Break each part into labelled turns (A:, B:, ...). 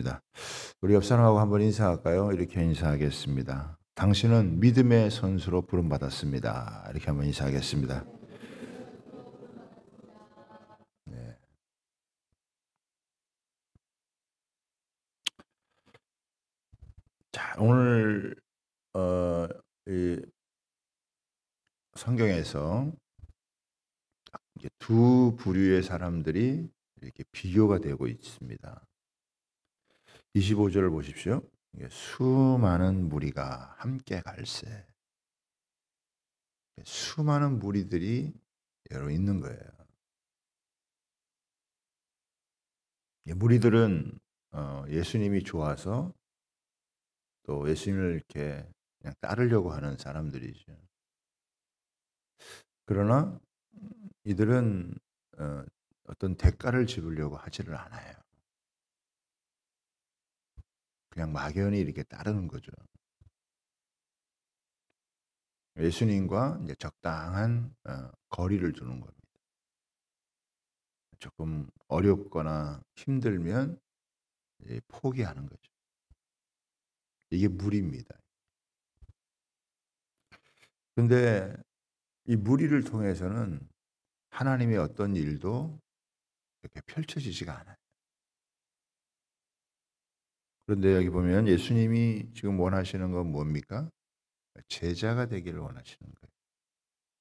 A: 기도하겠습니다. 우리 옆 사람하고 한번 인사할까요? 이렇게 인사하겠습니다. 당신은 믿음의 선수로 부름받았습니다. 이렇게 한번 인사하겠습니다. 네. 자, 오늘 이 성경에서 이제 두 부류의 사람들이 이렇게 비교가 되고 있습니다. 25절을 보십시오. 수많은 무리가 함께 갈새. 수많은 무리들이 여러 있는 거예요. 무리들은 예수님이 좋아서 또 예수님을 이렇게 그냥 따르려고 하는 사람들이죠. 그러나 이들은 어떤 대가를 지불려고 하지를 않아요. 그냥 막연히 이렇게 따르는 거죠. 예수님과 이제 적당한 거리를 두는 겁니다. 조금 어렵거나 힘들면 이제 포기하는 거죠. 이게 무리입니다. 그런데 이 무리를 통해서는 하나님의 어떤 일도 이렇게 펼쳐지지가 않아요. 그런데 여기 보면 예수님이 지금 원하시는 건 뭡니까? 제자가 되기를 원하시는 거예요.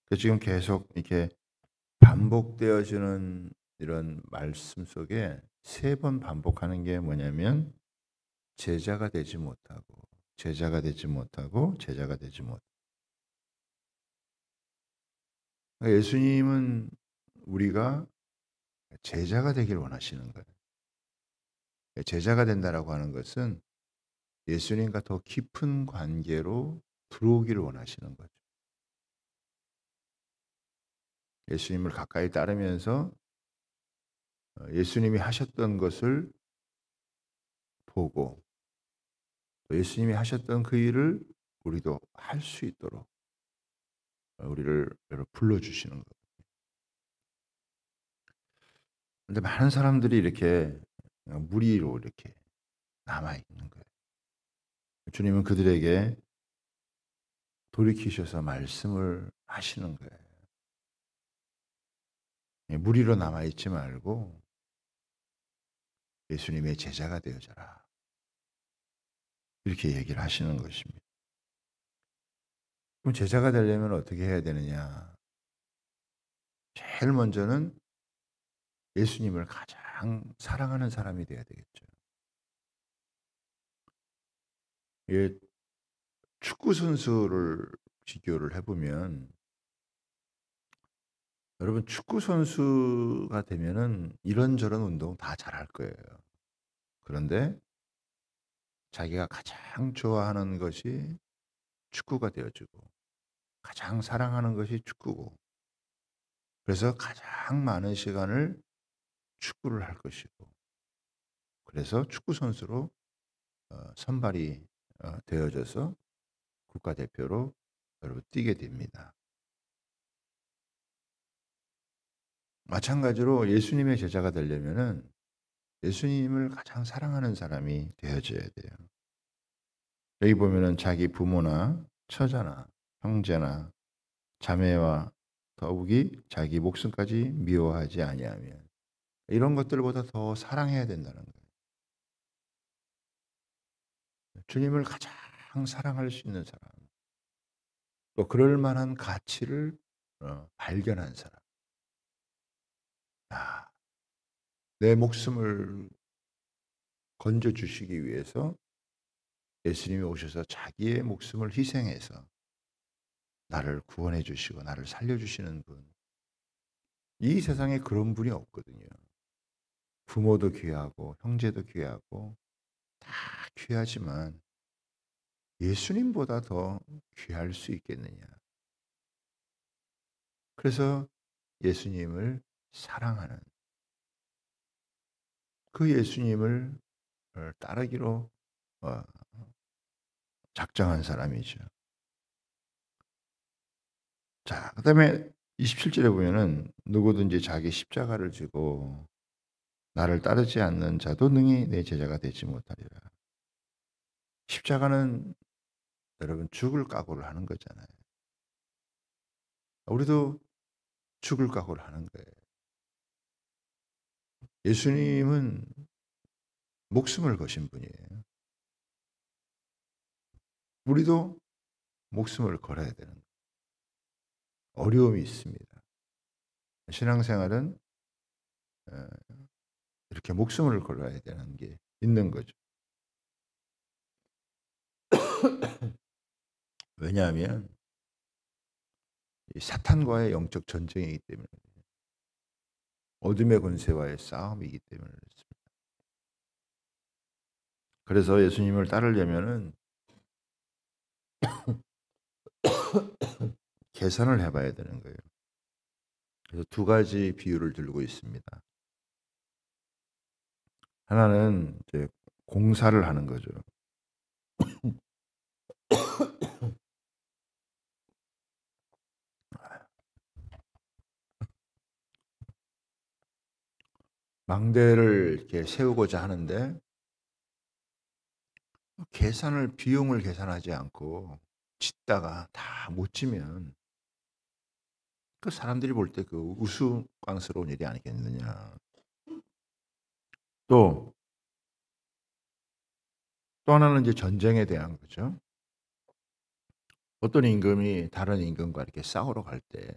A: 그래서 지금 계속 이렇게 반복되어지는 이런 말씀 속에 세 번 반복하는 게 뭐냐면 제자가 되지 못하고 제자가 되지 못하고 제자가 되지 못. 그러니까 예수님은 우리가 제자가 되길 원하시는 거예요. 제자가 된다라고 하는 것은 예수님과 더 깊은 관계로 들어오기를 원하시는 거죠. 예수님을 가까이 따르면서 예수님이 하셨던 것을 보고 또 예수님이 하셨던 그 일을 우리도 할 수 있도록 우리를 불러주시는 거예요. 그런데 많은 사람들이 이렇게 무리로 이렇게 남아 있는 거예요. 주님은 그들에게 돌이키셔서 말씀을 하시는 거예요. 무리로 남아 있지 말고 예수님의 제자가 되어져라. 이렇게 얘기를 하시는 것입니다. 그럼 제자가 되려면 어떻게 해야 되느냐? 제일 먼저는 예수님을 가장 사랑하는 사람이 돼야 되겠죠. 예, 축구 선수를 비교를 해보면 여러분 축구 선수가 되면은 이런저런 운동 다 잘할 거예요. 그런데 자기가 가장 좋아하는 것이 축구가 되어지고 가장 사랑하는 것이 축구고 그래서 가장 많은 시간을 축구를 할 것이고 그래서 축구 선수로 선발이 되어져서 국가대표로 여러분 뛰게 됩니다. 마찬가지로 예수님의 제자가 되려면은 예수님을 가장 사랑하는 사람이 되어져야 돼요. 여기 보면은 자기 부모나 처자나 형제나 자매와 더욱이 자기 목숨까지 미워하지 아니하면 이런 것들보다 더 사랑해야 된다는 거예요. 주님을 가장 사랑할 수 있는 사람, 또 그럴 만한 가치를 발견한 사람. 아, 내 목숨을 건져 주시기 위해서 예수님이 오셔서 자기의 목숨을 희생해서 나를 구원해 주시고 나를 살려 주시는 분. 이 세상에 그런 분이 없거든요. 부모도 귀하고 형제도 귀하고 다 귀하지만 예수님보다 더 귀할 수 있겠느냐. 그래서 예수님을 사랑하는 그 예수님을 따르기로 어 작정한 사람이죠. 자, 그다음에 27절에 보면은 누구든지 자기 십자가를 지고 나를 따르지 않는 자도 능히 내 제자가 되지 못하리라. 십자가는 여러분 죽을 각오를 하는 거잖아요. 우리도 죽을 각오를 하는 거예요. 예수님은 목숨을 거신 분이에요. 우리도 목숨을 걸어야 되는 거예요. 어려움이 있습니다. 신앙생활은 어, 이렇게 목숨을 걸어야 되는 게 있는 거죠. 왜냐하면 이 사탄과의 영적 전쟁이기 때문에 어둠의 권세와의 싸움이기 때문에 그렇습니다. 그래서 예수님을 따르려면은 계산을 해봐야 되는 거예요. 그래서 두 가지 비유를 들고 있습니다. 하나는 이제 공사를 하는 거죠. 망대를 이렇게 세우고자 하는데 비용을 계산하지 않고 짓다가 다 못 지면 그 사람들이 볼 때 그 우스꽝스러운 일이 아니겠느냐. 또, 또 하나는 이제 전쟁에 대한 거죠. 어떤 임금이 다른 임금과 이렇게 싸우러 갈 때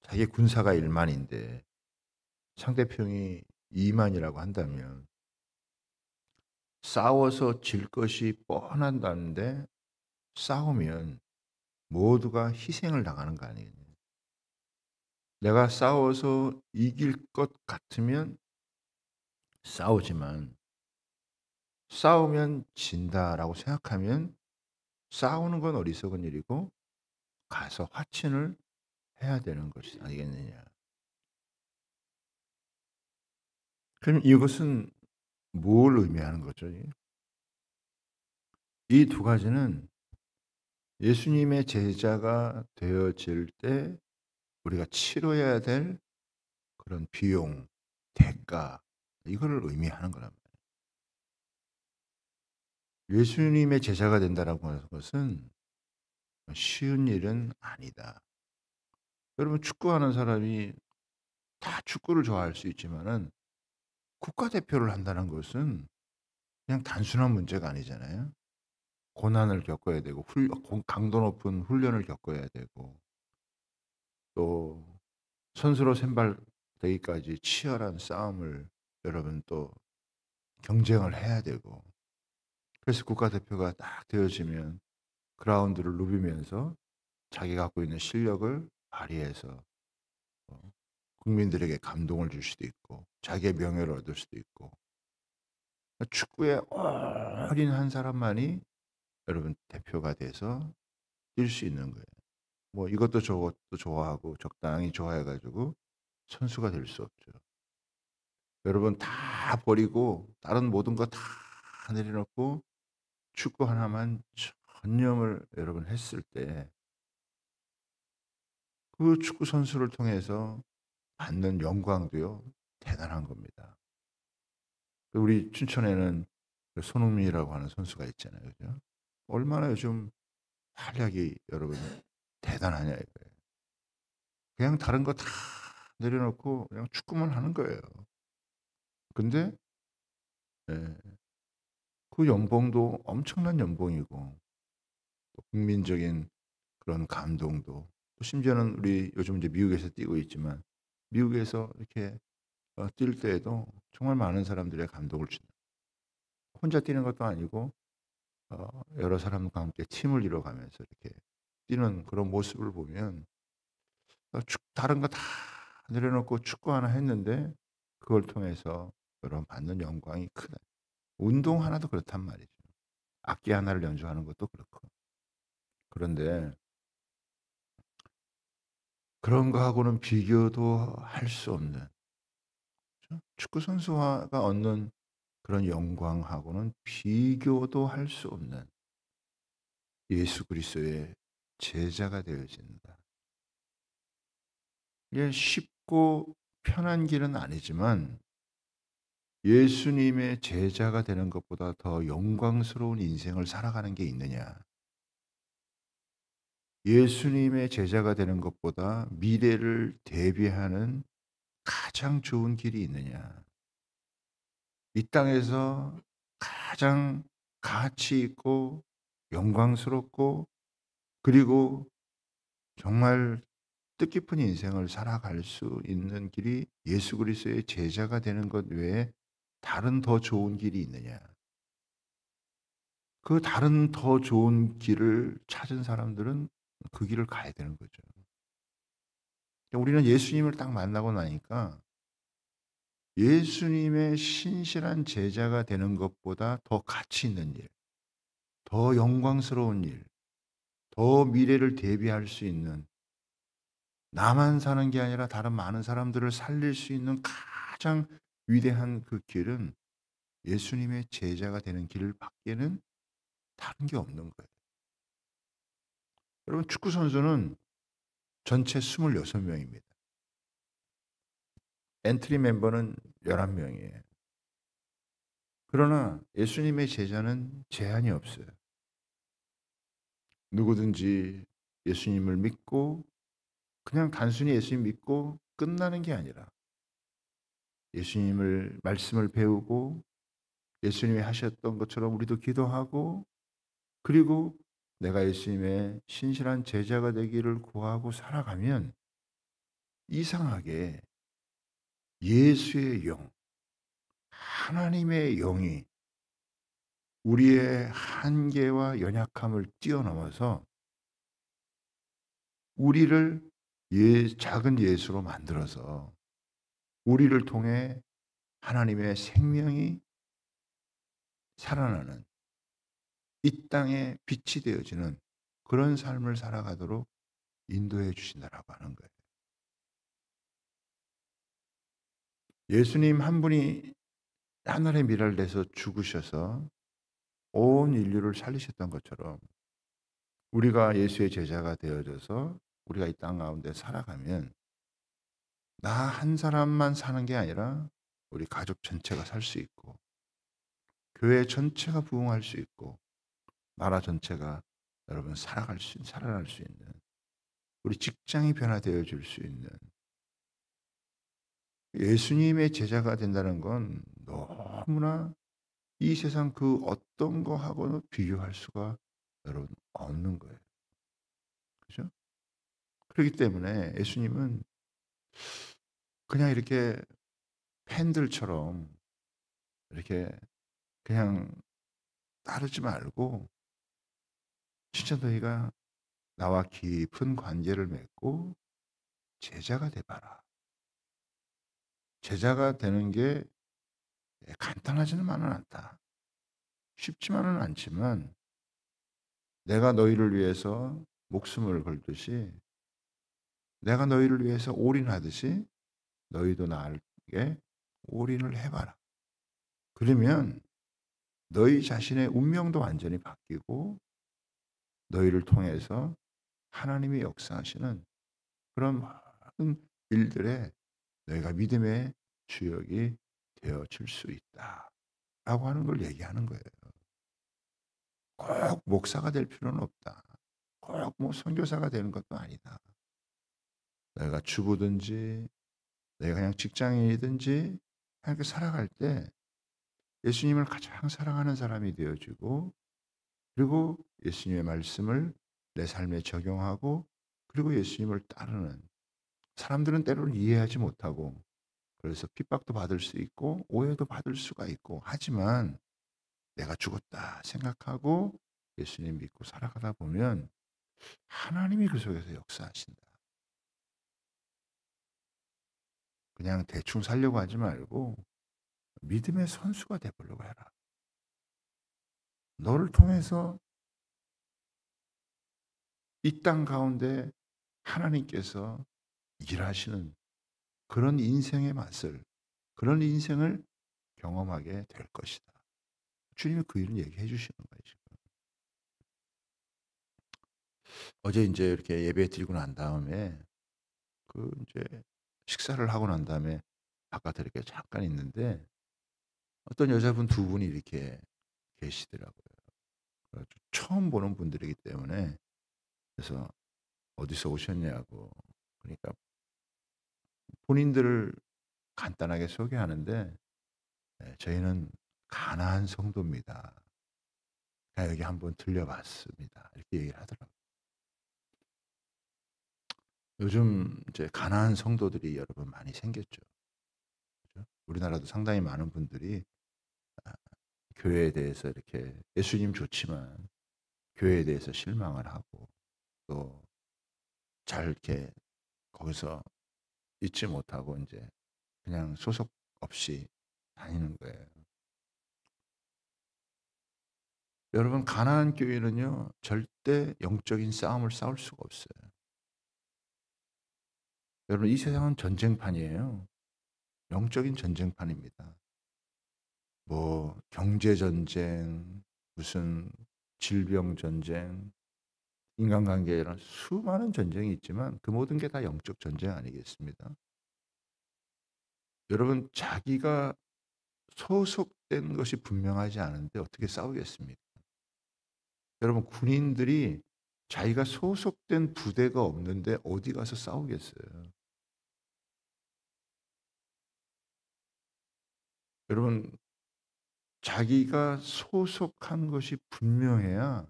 A: 자기 군사가 1만인데 상대편이 2만이라고 한다면 싸워서 질 것이 뻔한다는데 싸우면 모두가 희생을 당하는 거 아니겠냐. 내가 싸워서 이길 것 같으면 싸우지만 싸우면 진다라고 생각하면 싸우는 건 어리석은 일이고 가서 화친을 해야 되는 것이 아니겠느냐. 그럼 이것은 뭘 의미하는 거죠? 이 두 가지는 예수님의 제자가 되어질 때 우리가 치러야 될 그런 비용, 대가 이거를 의미하는 거란 말이에요. 예수님의 제자가 된다라고 하는 것은 쉬운 일은 아니다. 여러분 축구하는 사람이 다 축구를 좋아할 수 있지만은 국가대표를 한다는 것은 그냥 단순한 문제가 아니잖아요. 고난을 겪어야 되고 강도 높은 훈련을 겪어야 되고 또 선수로 선발되기까지 치열한 싸움을 여러분 또 경쟁을 해야 되고 그래서 국가대표가 딱 되어지면 그라운드를 누비면서 자기가 갖고 있는 실력을 발휘해서 국민들에게 감동을 줄 수도 있고 자기의 명예를 얻을 수도 있고 축구에 어린 한 사람만이 여러분 대표가 돼서 뛸 수 있는 거예요. 뭐 이것도 저것도 좋아하고 적당히 좋아해 가지고 선수가 될 수 없죠. 여러분 다 버리고 다른 모든 거 다 내려놓고 축구 하나만 전념을 여러분 했을 때 그 축구 선수를 통해서 받는 영광도요 대단한 겁니다. 우리 춘천에는 그 손흥민이라고 하는 선수가 있잖아요. 그죠? 얼마나 요즘 활약이 여러분 대단하냐 이거예요. 그냥 다른 거 다 내려놓고 그냥 축구만 하는 거예요. 근데 예, 그 연봉도 엄청난 연봉이고 또 국민적인 그런 감동도 또 심지어는 우리 요즘 이제 미국에서 뛰고 있지만 미국에서 이렇게 뛸 때에도 정말 많은 사람들의 감동을 준다. 혼자 뛰는 것도 아니고 여러 사람과 함께 팀을 이뤄가면서 이렇게 뛰는 그런 모습을 보면 다른 거 다 내려놓고 축구 하나 했는데 그걸 통해서 여러분 받는 영광이 크다. 운동 하나도 그렇단 말이죠. 악기 하나를 연주하는 것도 그렇고. 그런데 그런 거하고는 비교도 할 수 없는 그렇죠? 축구 선수가 얻는 그런 영광하고는 비교도 할 수 없는 예수 그리스도의 제자가 되어진다. 이게 쉽고 편한 길은 아니지만 예수님의 제자가 되는 것보다 더 영광스러운 인생을 살아가는 게 있느냐? 예수님의 제자가 되는 것보다 미래를 대비하는 가장 좋은 길이 있느냐? 이 땅에서 가장 가치 있고 영광스럽고 그리고 정말 뜻깊은 인생을 살아갈 수 있는 길이 예수 그리스도의 제자가 되는 것 외에 다른 더 좋은 길이 있느냐? 그 다른 더 좋은 길을 찾은 사람들은 그 길을 가야 되는 거죠. 우리는 예수님을 딱 만나고 나니까 예수님의 신실한 제자가 되는 것보다 더 가치 있는 일, 더 영광스러운 일, 더 미래를 대비할 수 있는 나만 사는 게 아니라 다른 많은 사람들을 살릴 수 있는 가장 위대한 그 길은 예수님의 제자가 되는 길 밖에는 다른 게 없는 거예요. 여러분 축구 선수는 전체 26명입니다. 엔트리 멤버는 11명이에요. 그러나 예수님의 제자는 제한이 없어요. 누구든지 예수님을 믿고 그냥 단순히 예수님 믿고 끝나는 게 아니라 예수님을 말씀을 배우고 예수님이 하셨던 것처럼 우리도 기도하고 그리고 내가 예수님의 신실한 제자가 되기를 구하고 살아가면 이상하게 예수의 영, 하나님의 영이 우리의 한계와 연약함을 뛰어넘어서 우리를 작은 예수로 만들어서 우리를 통해 하나님의 생명이 살아나는 이 땅에 빛이 되어지는 그런 삶을 살아가도록 인도해 주신다라고 하는 거예요. 예수님 한 분이 하늘의 미랄 내서 죽으셔서 온 인류를 살리셨던 것처럼 우리가 예수의 제자가 되어져서 우리가 이 땅 가운데 살아가면 나 한 사람만 사는 게 아니라 우리 가족 전체가 살 수 있고 교회 전체가 부흥할 수 있고 나라 전체가 여러분 살아날 수 있는 우리 직장이 변화되어 줄 수 있는 예수님의 제자가 된다는 건 너무나 이 세상 그 어떤 거하고는 비교할 수가 여러분 없는 거예요. 그죠? 그렇기 때문에 예수님은 그냥 이렇게 팬들처럼 이렇게 그냥 따르지 말고 진짜 너희가 나와 깊은 관계를 맺고 제자가 돼 봐라. 제자가 되는 게 간단하지만은 않다. 쉽지만은 않지만 내가 너희를 위해서 목숨을 걸듯이 내가 너희를 위해서 올인하듯이 너희도 나에게 올인을 해 봐라. 그러면 너희 자신의 운명도 완전히 바뀌고 너희를 통해서 하나님이 역사하시는 그런 많은 일들에 너희가 믿음의 주역이 되어질 수 있다라고 하는 걸 얘기하는 거예요. 꼭 목사가 될 필요는 없다. 꼭 뭐 선교사가 되는 것도 아니다. 내가 주부든지 내가 그냥 직장인이든지 이렇게 살아갈 때 예수님을 가장 사랑하는 사람이 되어지고 그리고 예수님의 말씀을 내 삶에 적용하고 그리고 예수님을 따르는 사람들은 때로는 이해하지 못하고 그래서 핍박도 받을 수 있고 오해도 받을 수가 있고 하지만 내가 죽었다 생각하고 예수님 믿고 살아가다 보면 하나님이 그 속에서 역사하신다. 그냥 대충 살려고 하지 말고 믿음의 선수가 돼 보려고 해라. 너를 통해서 이 땅 가운데 하나님께서 일하시는 그런 인생의 맛을 그런 인생을 경험하게 될 것이다. 주님이 그 일을 얘기해 주시는 거예요, 지금. 어제 인제 이렇게 예배 드리고 난 다음에 그 인제 식사를 하고 난 다음에 바깥에 이렇게 잠깐 있는데 어떤 여자분 두 분이 이렇게 계시더라고요. 그래 가지고 처음 보는 분들이기 때문에 그래서 "어디서 오셨냐."고 그러니까 본인들을 간단하게 소개하는데 "저희는 가나안 성도입니다. 그냥 여기 한번 들려 봤습니다." 이렇게 얘기를 하더라고요. 요즘 이제 가나안 성도들이 여러분 많이 생겼죠. 그죠? 우리나라도 상당히 많은 분들이 아 교회에 대해서 이렇게 예수님 좋지만 교회에 대해서 실망을 하고 또 잘 이렇게 거기서 있지 못하고 인제 그냥 소속 없이 다니는 거예요. 여러분 가나안 교회는요 절대 영적인 싸움을 싸울 수가 없어요. 여러분 이 세상은 전쟁판이에요. 영적인 전쟁판입니다. 뭐 경제 전쟁, 무슨 질병 전쟁, 인간관계 이런 수많은 전쟁이 있지만 그 모든 게 다 영적 전쟁 아니겠습니까? 여러분 자기가 소속된 것이 분명하지 않은데 어떻게 싸우겠습니까? 여러분 군인들이 자기가 소속된 부대가 없는데 어디 가서 싸우겠어요. 여러분 자기가 소속한 것이 분명해야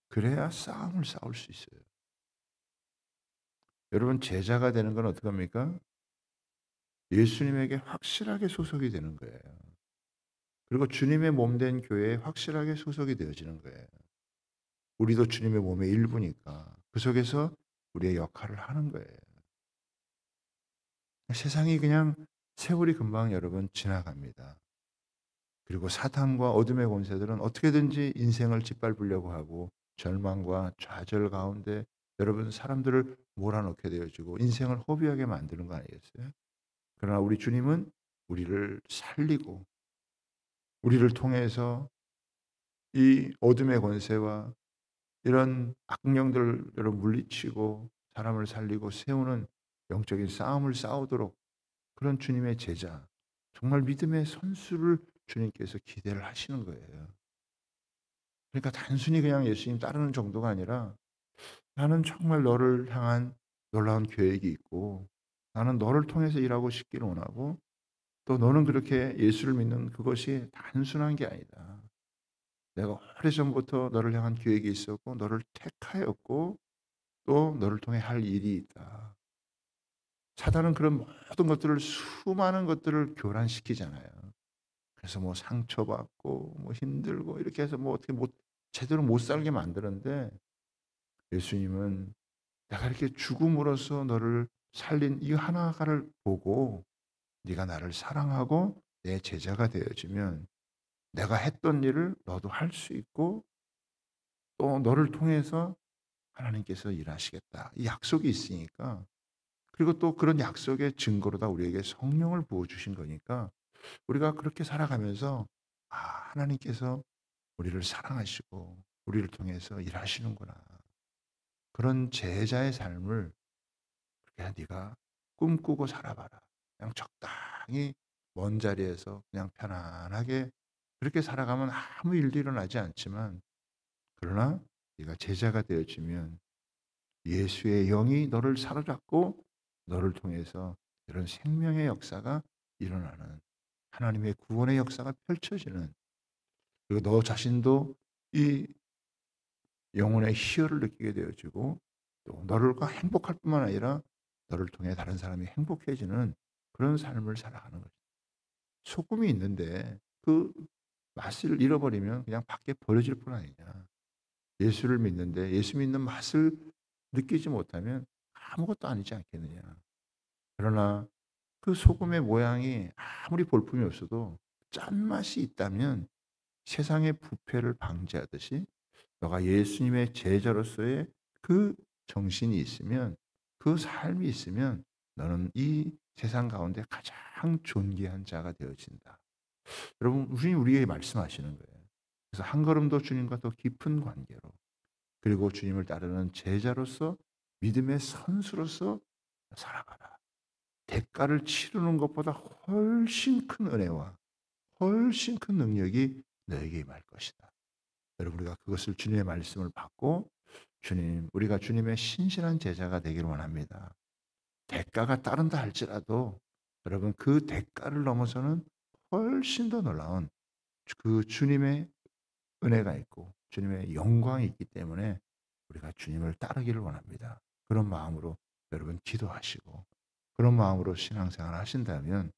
A: 그래야 싸움을 싸울 수 있어요. 여러분 제자가 되는 건 어떡합니까? 예수님에게 확실하게 소속이 되는 거예요. 그리고 주님의 몸 된 교회에 확실하게 소속이 되어지는 거예요. 우리도 주님의 몸의 일부니까 그 속에서 우리의 역할을 하는 거예요. 세상이 그냥 세월이 금방 여러분 지나갑니다. 그리고 사탄과 어둠의 권세들은 어떻게든지 인생을 짓밟으려고 하고 절망과 좌절 가운데 여러분 사람들을 몰아넣게 되어지고 인생을 허비하게 만드는 거 아니겠어요? 그러나 우리 주님은 우리를 살리고 우리를 통해서 이 어둠의 권세와 이런 악령들을 물리치고 사람을 살리고 세우는 영적인 싸움을 싸우도록 그런 주님의 제자, 정말 믿음의 선수를 주님께서 기대를 하시는 거예요. 그러니까 단순히 그냥 예수님 따르는 정도가 아니라 나는 정말 너를 향한 놀라운 계획이 있고 나는 너를 통해서 일하고 싶기를 원하고 또 너는 그렇게 예수를 믿는 그것이 단순한 게 아니다. 내가 오래전부터 너를 향한 계획이 있었고 너를 택하였고 또 너를 통해 할 일이 있다. 사단은 그런 모든 것들을 수많은 것들을 교란시키잖아요. 그래서 뭐 상처받고 뭐 힘들고 이렇게 해서 뭐 어떻게 못 제대로 못 살게 만드는데 예수님은 내가 이렇게 죽음으로써 너를 살린 이 하나를 보고 네가 나를 사랑하고 내 제자가 되어지면 내가 했던 일을 너도 할 수 있고 또 너를 통해서 하나님께서 일하시겠다. 이 약속이 있으니까 그리고 또 그런 약속의 증거로다 우리에게 성령을 부어 주신 거니까 우리가 그렇게 살아가면서 '아 하나님께서 우리를 사랑하시고 우리를 통해서 일하시는구나.' 그런 제자의 삶을 그냥 네가 꿈꾸고 살아봐라. 그냥 적당히 먼 자리에서 그냥 편안하게 그렇게 살아가면 아무 일도 일어나지 않지만 그러나 네가 제자가 되어지면 예수의 영이 너를 사로잡고 너를 통해서 이런 생명의 역사가 일어나는 하나님의 구원의 역사가 펼쳐지는 그리고 너 자신도 이 영혼의 희열을 느끼게 되어지고 또 너가 행복할 뿐만 아니라 너를 통해 다른 사람이 행복해지는 그런 삶을 살아가는 거죠. 소금이 있는데 그 맛을 잃어버리면 그냥 밖에 버려질 뿐 아니냐. 예수를 믿는데 예수 믿는 맛을 느끼지 못하면 아무것도 아니지 않겠느냐. 그러나 그 소금의 모양이 아무리 볼품이 없어도 짠맛이 있다면 세상의 부패를 방지하듯이 너가 예수님의 제자로서의 그 정신이 있으면 그 삶이 있으면 너는 이 세상 가운데 가장 존귀한 자가 되어진다. 여러분 주님 우리에게 말씀하시는 거예요. 그래서 한 걸음 더 주님과 더 깊은 관계로 그리고 주님을 따르는 제자로서 믿음의 선수로서 살아가라. 대가를 치르는 것보다 훨씬 큰 은혜와 훨씬 큰 능력이 너에게 임할 것이다. 여러분 우리가 그것을 주님의 말씀을 받고 주님 우리가 주님의 신실한 제자가 되기를 원합니다. 대가가 따른다 할지라도 여러분 그 대가를 넘어서는 훨씬 더 놀라운 그 주님의 은혜가 있고 주님의 영광이 있기 때문에 우리가 주님을 따르기를 원합니다. 그런 마음으로 여러분 기도하시고 그런 마음으로 신앙생활을 하신다면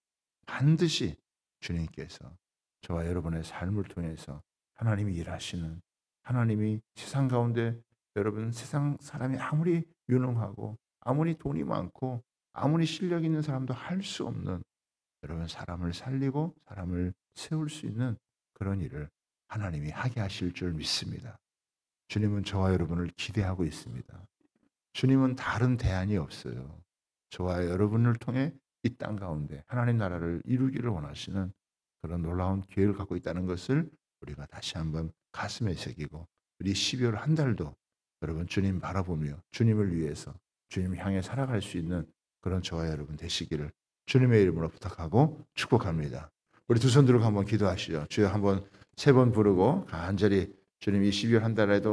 A: 반드시 주님께서 저와 여러분의 삶을 통해서 하나님이 일하시는 하나님이 세상 가운데 여러분 세상 사람이 아무리 유능하고 아무리 돈이 많고 아무리 실력 있는 사람도 할 수 없는 여러분 사람을 살리고 사람을 세울 수 있는 그런 일을 하나님이 하게 하실 줄 믿습니다. 주님은 저와 여러분을 기대하고 있습니다. 주님은 다른 대안이 없어요. 저와 여러분을 통해 이 땅 가운데 하나님 나라를 이루기를 원하시는 그런 놀라운 기회를 갖고 있다는 것을 우리가 다시 한번 가슴에 새기고 우리 12월 한 달도 여러분 주님 바라보며 주님을 위해서 주님을 향해 살아갈 수 있는 그런 저와 여러분 되시기를 주님의 이름으로 부탁하고 축복합니다. 우리 두 손 들고 한번 기도하시죠. 주여 한번 세 번 부르고 간절히 주님 이 12월 한 달에도